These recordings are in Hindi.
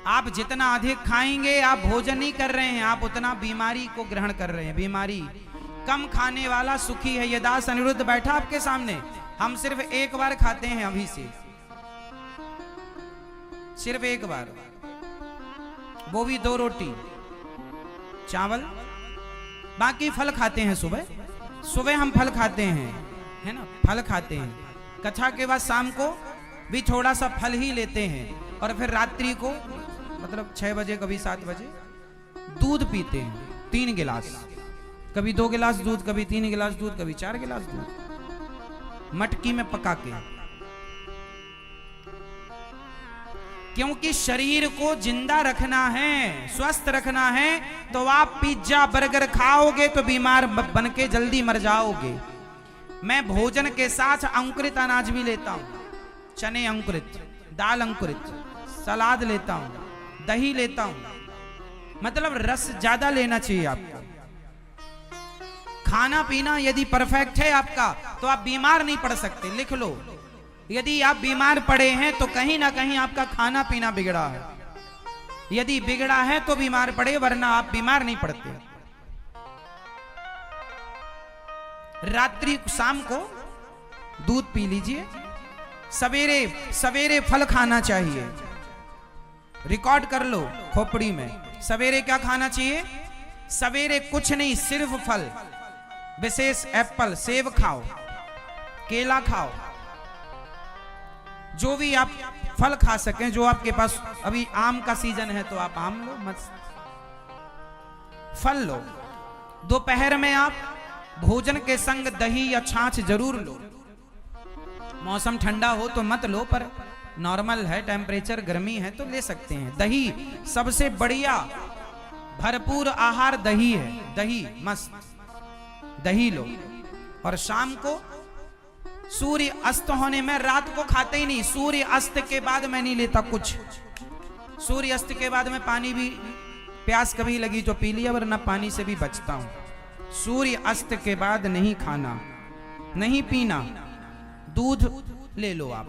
आप जितना अधिक खाएंगे, आप भोजन नहीं कर रहे हैं, आप उतना बीमारी को ग्रहण कर रहे हैं। बीमारी, कम खाने वाला सुखी है। ये दास अनिरुद्ध बैठा आपके सामने, हम सिर्फ एक बार खाते हैं अभी से, सिर्फ एक बार, वो भी 2 रोटी चावल, बाकी फल खाते हैं। सुबह सुबह हम फल खाते हैं, है ना, फल खाते हैं। कथा के बाद शाम को भी थोड़ा सा फल ही लेते हैं, और फिर रात्रि को मतलब 6 बजे कभी 7 बजे दूध पीते हैं 3 गिलास, कभी 2 गिलास दूध, कभी 3 गिलास दूध, कभी 4 गिलास दूध, मटकी में पका के। क्योंकि शरीर को जिंदा रखना है, स्वस्थ रखना है, तो आप पिज्जा बर्गर खाओगे तो बीमार बन के जल्दी मर जाओगे। मैं भोजन के साथ अंकुरित अनाज भी लेता हूं, चने अंकुरित, दाल अंकुरित, सलाद लेता हूं, दही लेता हूं। मतलब रस ज्यादा लेना चाहिए आपको। खाना पीना यदि परफेक्ट है आपका, तो आप बीमार नहीं पड़ सकते। लिख लो, यदि आप बीमार पड़े हैं तो कहीं ना कहीं आपका खाना पीना बिगड़ा है। यदि बिगड़ा है तो बीमार पड़े, वरना आप बीमार नहीं पड़ते। रात्रि शाम को दूध पी लीजिए, सवेरे सवेरे फल खाना चाहिए। रिकॉर्ड कर लो खोपड़ी में, सवेरे क्या खाना चाहिए? सवेरे कुछ नहीं, सिर्फ फल, विशेष एप्पल, सेब खाओ, केला खाओ, जो भी आप फल खा सकें, जो आपके पास। अभी आम का सीजन है तो आप आम लो, मत फल लो। दोपहर में आप भोजन के संग दही या छाछ जरूर लो। मौसम ठंडा हो तो मत लो, पर नॉर्मल है टेम्परेचर, गर्मी है तो ले सकते हैं। दही सबसे बढ़िया भरपूर आहार दही है, दही मस्त, दही लो। और शाम को सूर्य अस्त होने में, रात को खाते ही नहीं, सूर्य अस्त के बाद मैं नहीं लेता कुछ। सूर्य अस्त के बाद मैं पानी भी, प्यास कभी लगी तो पी लिया, वरना पानी से भी बचता हूं। सूर्य अस्त के बाद नहीं खाना, नहीं पीना। दूध ले लो आप,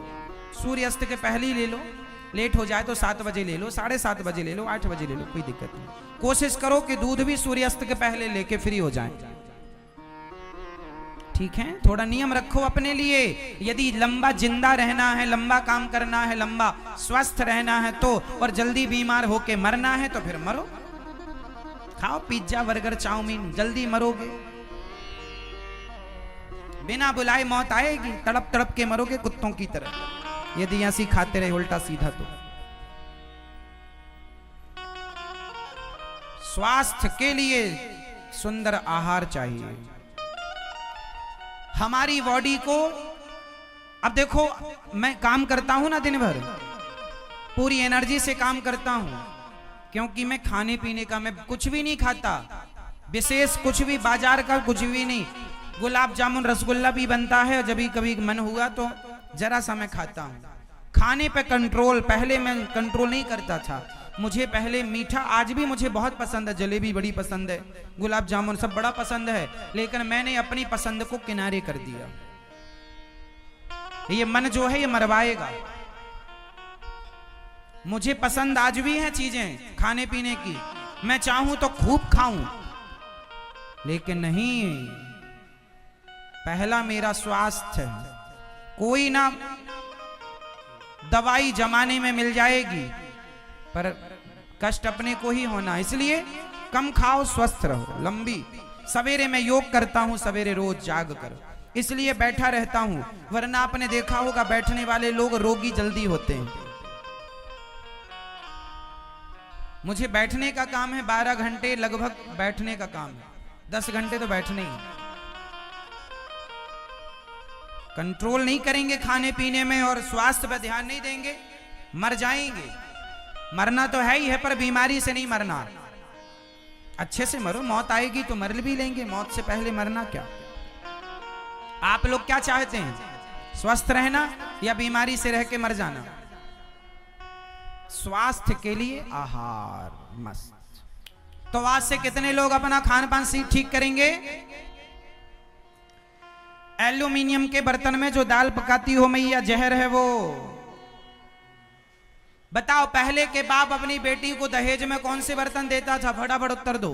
सूर्य अस्त के पहले ही ले लो, लेट हो जाए तो 7 बजे ले लो, 7:30 बजे ले लो, 8 बजे ले लो, कोई दिक्कत नहीं। कोशिश करो कि दूध भी सूर्य अस्त के पहले लेके फ्री हो जाए, ठीक है। थोड़ा नियम रखो अपने लिए। यदि लंबा जिंदा रहना है, लंबा काम करना है, लंबा स्वस्थ रहना है तो, और जल्दी बीमार होके मरना है तो फिर मरो, खाओ पिज्जा बर्गर चाउमीन, जल्दी मरोगे। बिना बुलाए मौत आएगी, तड़प तड़प के मरोगे कुत्तों की तरह, यदि ऐसी खाते रहे उल्टा सीधा। तो स्वास्थ्य के लिए सुंदर आहार चाहिए हमारी बॉडी को। अब देखो, मैं काम करता हूं ना दिन भर, पूरी एनर्जी से काम करता हूं, क्योंकि मैं खाने पीने का, मैं कुछ भी नहीं खाता, विशेष कुछ भी, बाजार का कुछ भी नहीं। गुलाब जामुन रसगुल्ला भी बनता है, जब भी कभी मन हुआ तो जरा सा मैं खाता हूं। खाने पे कंट्रोल, पहले मैं कंट्रोल नहीं करता था। मुझे पहले मीठा, आज भी मुझे बहुत पसंद है, जलेबी बड़ी पसंद है, गुलाब जामुन सब बड़ा पसंद है, लेकिन मैंने अपनी पसंद को किनारे कर दिया। ये मन जो है ये मरवाएगा। मुझे पसंद आज भी है चीजें खाने पीने की, मैं चाहूं तो खूब खाऊं, लेकिन नहीं, पहला मेरा स्वास्थ्य है। कोई ना दवाई जमाने में मिल जाएगी, पर कष्ट अपने को ही होना। इसलिए कम खाओ, स्वस्थ रहो, लंबी। सवेरे मैं योग करता हूं, सवेरे रोज जाग कर, इसलिए बैठा रहता हूं, वरना आपने देखा होगा बैठने वाले लोग रोगी जल्दी होते हैं। मुझे बैठने का काम है, 12 घंटे लगभग बैठने का काम है, 10 घंटे तो बैठने ही। कंट्रोल नहीं करेंगे खाने पीने में और स्वास्थ्य पर ध्यान नहीं देंगे, मर जाएंगे। मरना तो है ही है, पर बीमारी से नहीं मरना। अच्छे से मरो, मौत आएगी तो मर भी लेंगे, मौत से पहले मरना क्या। आप लोग क्या चाहते हैं, स्वस्थ रहना या बीमारी से रह के मर जाना? स्वास्थ्य के लिए आहार मस्त। तो आज से कितने लोग अपना खान पान ठीक करेंगे? एल्यूमिनियम के बर्तन में जो दाल पकाती हो मैया, जहर है वो। बताओ पहले के बाप अपनी बेटी को दहेज में कौन से बर्तन देता था? फटाफट उत्तर दो।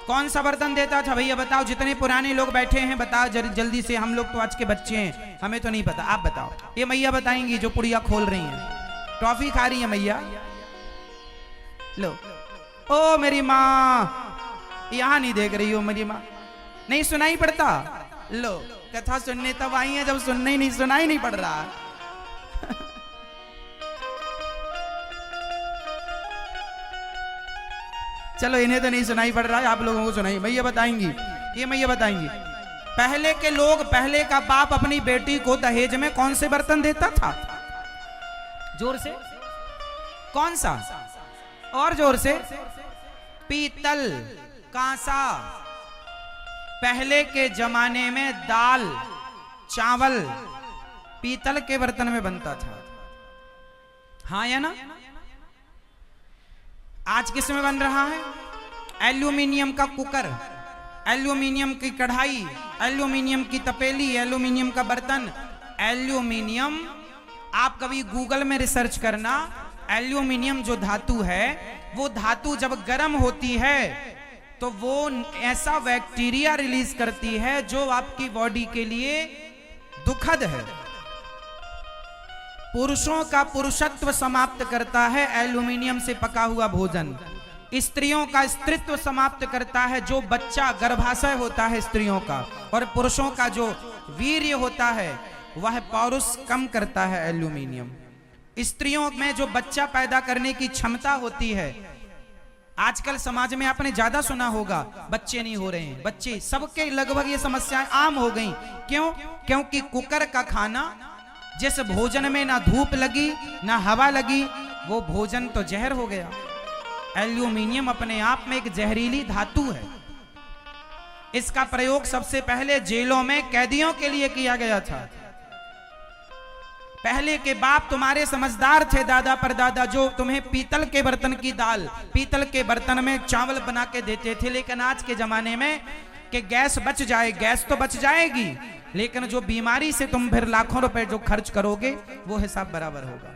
कौन सा बर्तन देता था भैया? बताओ, जितने पुराने लोग बैठे हैं बताओ जल्दी से। हम लोग तो आज के बच्चे हैं, हमें तो नहीं पता, आप बताओ। ये मैया बताएंगी जो पुड़िया खोल रही हैं, टॉफी खा रही है मैया। लो, ओ मेरी माँ, यहां नहीं देख रही हो मेरी माँ, नहीं सुनाई पड़ता? लो, कथा सुनने तब आई है जब सुनने ही नहीं, सुनाई नहीं पड़ रहा। चलो, इन्हें तो नहीं सुनाई पड़ रहा है, आप लोगों को सुनाई। मैया बताएंगी, ये मैया बताएंगी। पहले के लोग, पहले का बाप अपनी बेटी को दहेज में कौन से बर्तन देता था? जोर से, कौन सा? और जोर से। पीतल, कांसा। पहले के जमाने में दाल चावल पीतल के बर्तन में बनता था, हाँ या ना? आज किस में बन रहा है? एल्यूमिनियम का कुकर, एल्यूमिनियम की कढ़ाई, एल्यूमिनियम की तपेली, एल्यूमिनियम का बर्तन। एल्यूमिनियम, आप कभी गूगल में रिसर्च करना, एल्यूमिनियम जो धातु है, वो धातु जब गर्म होती है तो वो ऐसा बैक्टीरिया रिलीज करती है जो आपकी बॉडी के लिए दुखद है। पुरुषों का पुरुषत्व समाप्त करता है एल्यूमिनियम से पका हुआ भोजन। स्त्रियों का स्त्रीत्व समाप्त करता है जो बच्चा गर्भाशय होता है स्त्रियों का, और पुरुषों का जो वीर्य होता है वह पौरुष कम करता है एल्यूमिनियम। स्त्रियों में जो बच्चा पैदा करने की क्षमता होती है, आजकल समाज में आपने ज्यादा सुना होगा, बच्चे नहीं हो रहे हैं, बच्चे सबके लगभग ये समस्याएं आम हो गई। क्यों? क्योंकि कुकर का खाना, जिस भोजन में ना धूप लगी ना हवा लगी, वो भोजन तो जहर हो गया। एल्यूमिनियम अपने आप में एक जहरीली धातु है। इसका प्रयोग सबसे पहले जेलों में कैदियों के लिए किया गया था। पहले के बाप तुम्हारे समझदार थे, दादा परदादा, जो तुम्हें पीतल के बर्तन की दाल, पीतल के बर्तन में चावल बना के देते थे। लेकिन आज के जमाने में कि गैस बच जाए, गैस तो बच जाएगी, लेकिन जो बीमारी से तुम फिर लाखों रुपए जो खर्च करोगे वो हिसाब बराबर होगा।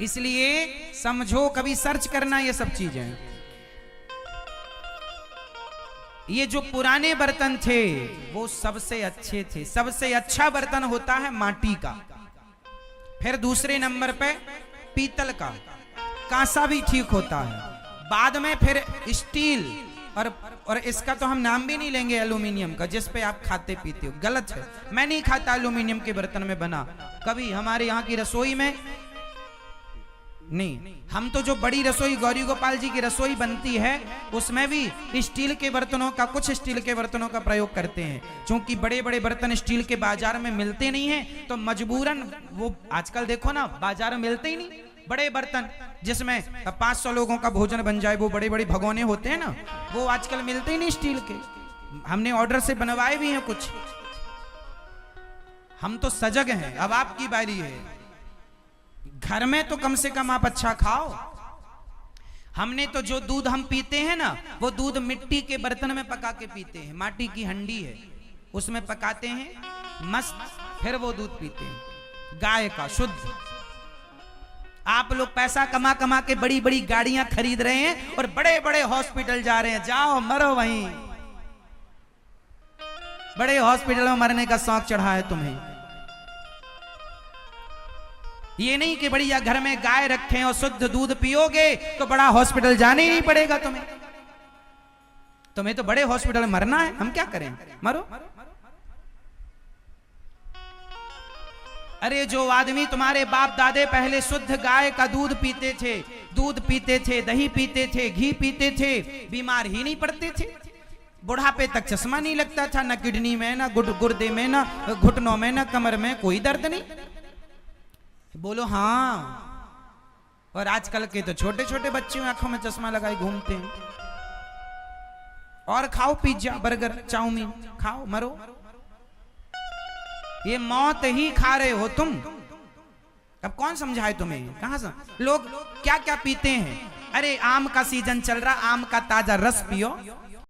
इसलिए समझो, कभी सर्च करना ये सब चीजें। ये जो पुराने बर्तन थे वो सबसे अच्छे थे। सबसे अच्छा बर्तन होता है माटी का, फिर दूसरे नंबर पे पीतल का, कांसा भी ठीक होता है, बाद में फिर स्टील, और इसका तो हम नाम भी नहीं लेंगे एल्यूमिनियम का, जिस पे आप खाते पीते हो। गलत है, मैं नहीं खाता एल्यूमिनियम के बर्तन में बना कभी। हमारे यहाँ की रसोई में नहीं, हम तो जो बड़ी रसोई गौरी गोपाल जी की रसोई बनती है उसमें भी स्टील के बर्तनों का, कुछ स्टील के बर्तनों का प्रयोग करते हैं। क्योंकि बड़े बड़े बर्तन स्टील के बाजार में मिलते नहीं हैं, तो मजबूरन वो आजकल देखो ना, बाजार में मिलते ही नहीं बड़े बर्तन जिसमें 500 लोगों का भोजन बन जाए। वो बड़े बड़े भगोने होते हैं ना, वो आजकल मिलते ही नहीं स्टील के। हमने ऑर्डर से बनवाए भी हैं कुछ। हम तो सजग हैं, अब आपकी बारी है। घर में तो कम से कम आप अच्छा खाओ। हमने तो जो दूध हम पीते हैं ना, वो दूध मिट्टी के बर्तन में पका के पीते हैं। माटी की हंडी है, उसमें पकाते हैं मस्त, फिर वो दूध पीते हैं, गाय का शुद्ध। आप लोग पैसा कमा कमा के बड़ी बड़ी गाड़ियां खरीद रहे हैं और बड़े बड़े हॉस्पिटल जा रहे हैं। जाओ मरो वहीं, बड़े हॉस्पिटल में मरने का शौक चढ़ा है तुम्हें। ये नहीं कि बढ़िया घर में गाय रखें और शुद्ध दूध पियोगे तो बड़ा हॉस्पिटल जाने ही नहीं पड़ेगा तुम्हें। तुम्हें तो बड़े हॉस्पिटल में मरना है, हम क्या करें, मरो। अरे जो आदमी, तुम्हारे बाप दादे पहले शुद्ध गाय का दूध पीते थे, दूध पीते थे, दही पीते थे, घी पीते थे, बीमार ही नहीं पड़ते थे। बुढ़ापे तक चश्मा नहीं लगता था, ना किडनी में, ना गुर्दे में, ना घुटनों में, ना कमर में, कोई दर्द नहीं। बोलो हाँ। और आजकल के तो छोटे छोटे बच्चे आंखों में चश्मा लगाए घूमते हैं। और खाओ पिज्जा बर्गर चाउमीन, खाओ मरो। ये मौत ही खा रहे हो तुम। अब कौन समझाए तुम्हें? कहां से लोग क्या क्या पीते हैं? अरे आम का सीजन चल रहा, आम का ताजा रस पियो,